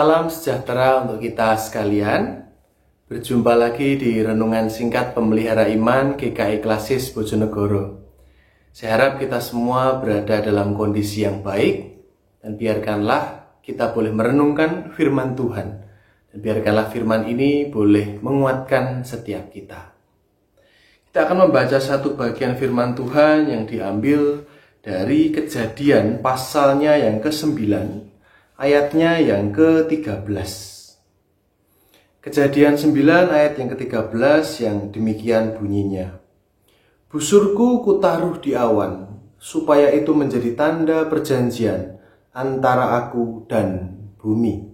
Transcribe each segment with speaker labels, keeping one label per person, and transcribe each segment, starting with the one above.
Speaker 1: Salam sejahtera untuk kita sekalian. Berjumpa lagi di Renungan Singkat Pemelihara Iman GKI Klasis Bojonegoro. Saya harap kita semua berada dalam kondisi yang baik, dan biarkanlah kita boleh merenungkan firman Tuhan. Dan biarkanlah firman ini boleh menguatkan setiap kita. Kita akan membaca satu bagian firman Tuhan yang diambil dari Kejadian pasalnya yang ke-9, ayatnya yang ke-13. Kejadian 9 ayat yang ke-13 yang demikian bunyinya. Busurku kutaruh di awan, supaya itu menjadi tanda perjanjian antara aku dan bumi.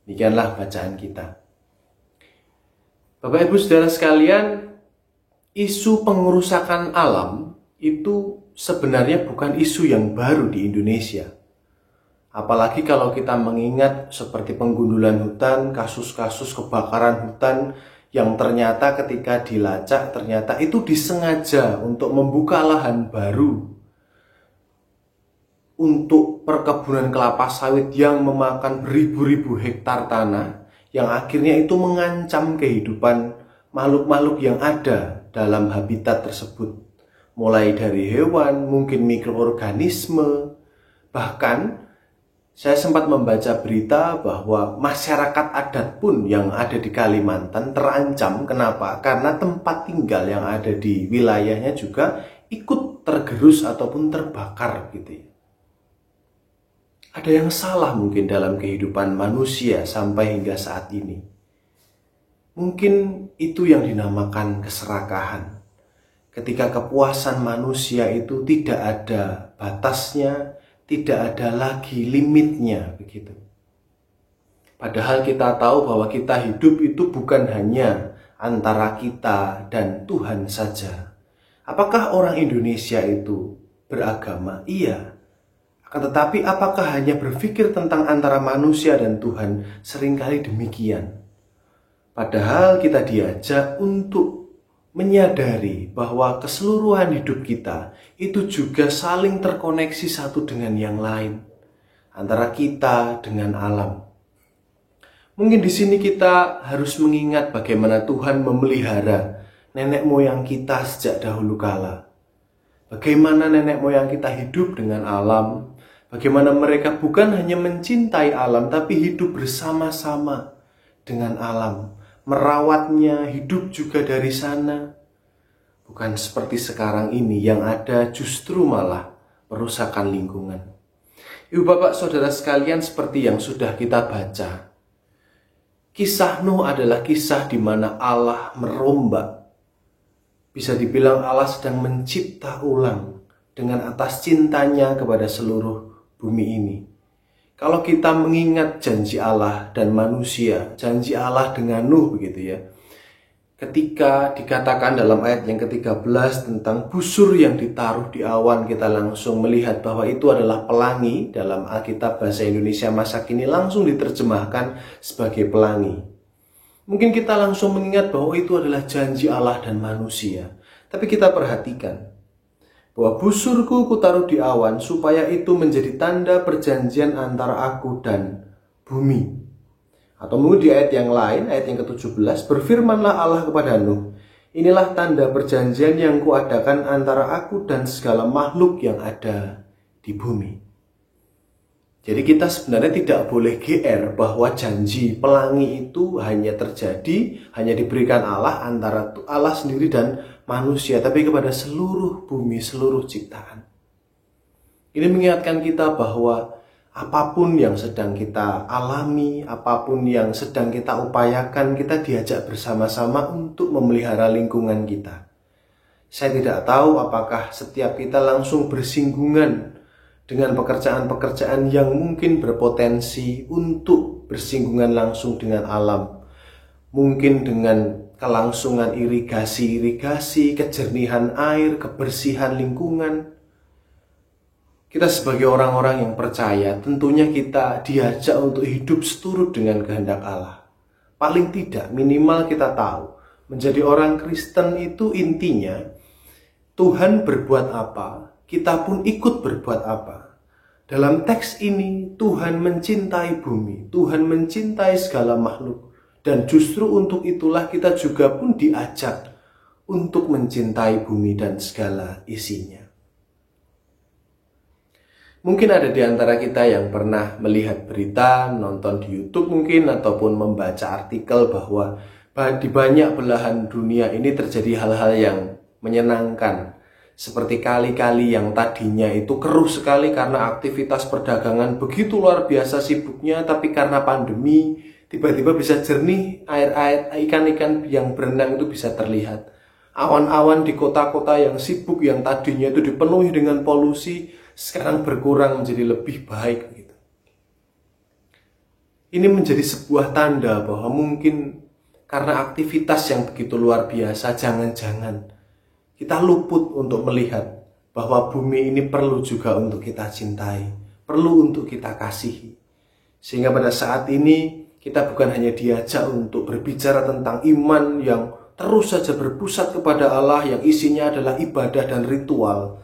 Speaker 1: Demikianlah bacaan kita. Bapak Ibu Saudara sekalian, isu pengerusakan alam itu sebenarnya bukan isu yang baru di Indonesia. Apalagi kalau kita mengingat seperti penggundulan hutan, kasus-kasus kebakaran hutan yang ternyata ketika dilacak ternyata itu disengaja untuk membuka lahan baru untuk perkebunan kelapa sawit yang memakan beribu-ribu hektar tanah, yang akhirnya itu mengancam kehidupan makhluk-makhluk yang ada dalam habitat tersebut. Mulai dari hewan, mungkin mikroorganisme, bahkan saya sempat membaca berita bahwa masyarakat adat pun yang ada di Kalimantan terancam. Kenapa? Karena tempat tinggal yang ada di wilayahnya juga ikut tergerus ataupun terbakar gitu ya. Ada yang salah mungkin dalam kehidupan manusia sampai hingga saat ini. Mungkin itu yang dinamakan keserakahan. Ketika kepuasan manusia itu tidak ada batasnya, tidak ada lagi limitnya begitu. Padahal kita tahu bahwa kita hidup itu bukan hanya antara kita dan Tuhan saja. Apakah orang Indonesia itu beragama? Iya. Akan tetapi apakah hanya berpikir tentang antara manusia dan Tuhan? Seringkali demikian. Padahal kita diajak untuk menyadari bahwa keseluruhan hidup kita itu juga saling terkoneksi satu dengan yang lain, antara kita dengan alam. Mungkin di sini kita harus mengingat bagaimana Tuhan memelihara nenek moyang kita sejak dahulu kala. Bagaimana nenek moyang kita hidup dengan alam, bagaimana mereka bukan hanya mencintai alam tapi hidup bersama-sama dengan alam. Merawatnya, hidup juga dari sana. Bukan seperti sekarang ini yang ada justru malah perusakan lingkungan. Ibu bapak saudara sekalian, seperti yang sudah kita baca, kisah Nuh adalah kisah di mana Allah merombak. Bisa dibilang Allah sedang mencipta ulang dengan atas cintanya kepada seluruh bumi ini. Kalau kita mengingat janji Allah dan manusia, janji Allah dengan Nuh begitu ya. Ketika dikatakan dalam ayat yang ke-13 tentang busur yang ditaruh di awan, kita langsung melihat bahwa itu adalah pelangi. Dalam Alkitab Bahasa Indonesia masa kini langsung diterjemahkan sebagai pelangi. Mungkin kita langsung mengingat bahwa itu adalah janji Allah dan manusia. Tapi kita perhatikan bahwa busurku kutaruh di awan supaya itu menjadi tanda perjanjian antara aku dan bumi. Atau mungkin di ayat yang lain, ayat yang ke-17, berfirmanlah Allah kepada Nuh, inilah tanda perjanjian yang kuadakan antara aku dan segala makhluk yang ada di bumi. Jadi kita sebenarnya tidak boleh GR bahwa janji pelangi itu hanya terjadi, hanya diberikan Allah antara Allah sendiri dan manusia, tapi kepada seluruh bumi, seluruh ciptaan. Ini mengingatkan kita bahwa apapun yang sedang kita alami, apapun yang sedang kita upayakan, kita diajak bersama-sama untuk memelihara lingkungan kita. Saya tidak tahu apakah setiap kita langsung bersinggungan dengan pekerjaan-pekerjaan yang mungkin berpotensi untuk bersinggungan langsung dengan alam. Mungkin dengan kelangsungan irigasi, kejernihan air, kebersihan lingkungan. Kita sebagai orang-orang yang percaya, tentunya kita diajak untuk hidup seturut dengan kehendak Allah. Paling tidak, minimal kita tahu, menjadi orang Kristen itu intinya, Tuhan berbuat apa, kita pun ikut berbuat apa. Dalam teks ini, Tuhan mencintai bumi, Tuhan mencintai segala makhluk. Dan justru untuk itulah kita juga pun diajak untuk mencintai bumi dan segala isinya. Mungkin ada di antara kita yang pernah melihat berita, nonton di YouTube mungkin, ataupun membaca artikel bahwa di banyak belahan dunia ini terjadi hal-hal yang menyenangkan. Seperti kali-kali yang tadinya itu keruh sekali karena aktivitas perdagangan begitu luar biasa sibuknya, tapi karena pandemi tiba-tiba bisa jernih, air-air, ikan-ikan yang berenang itu bisa terlihat. Awan-awan di kota-kota yang sibuk yang tadinya itu dipenuhi dengan polusi, sekarang berkurang menjadi lebih baik gitu. Ini menjadi sebuah tanda bahwa mungkin karena aktivitas yang begitu luar biasa, jangan-jangan kita luput untuk melihat bahwa bumi ini perlu juga untuk kita cintai, perlu untuk kita kasihi. Sehingga pada saat ini kita bukan hanya diajak untuk berbicara tentang iman yang terus saja berpusat kepada Allah, yang isinya adalah ibadah dan ritual,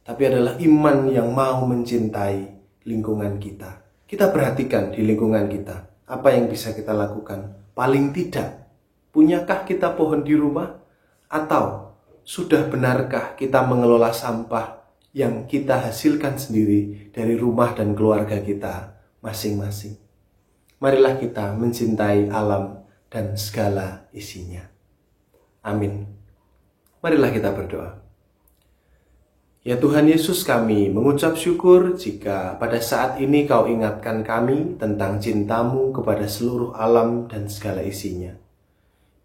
Speaker 1: tapi adalah iman yang mau mencintai lingkungan kita. Kita perhatikan di lingkungan kita, apa yang bisa kita lakukan. Paling tidak, punyakah kita pohon di rumah? Atau sudah benarkah kita mengelola sampah yang kita hasilkan sendiri dari rumah dan keluarga kita masing-masing? Marilah kita mencintai alam dan segala isinya. Amin. Marilah kita berdoa. Ya Tuhan Yesus, kami mengucap syukur jika pada saat ini Kau ingatkan kami tentang cinta-Mu kepada seluruh alam dan segala isinya.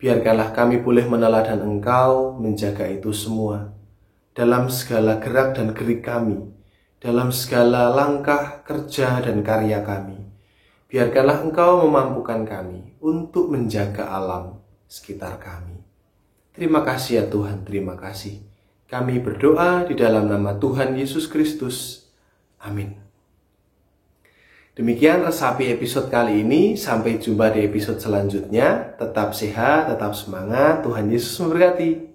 Speaker 1: Biarkanlah kami boleh meneladan Engkau menjaga itu semua, dalam segala gerak dan gerik kami, dalam segala langkah, kerja, dan karya kami. Biarkanlah Engkau memampukan kami untuk menjaga alam sekitar kami. Terima kasih ya Tuhan, terima kasih. Kami berdoa di dalam nama Tuhan Yesus Kristus. Amin. Demikian resapi episode kali ini. Sampai jumpa di episode selanjutnya. Tetap sehat, tetap semangat. Tuhan Yesus memberkati.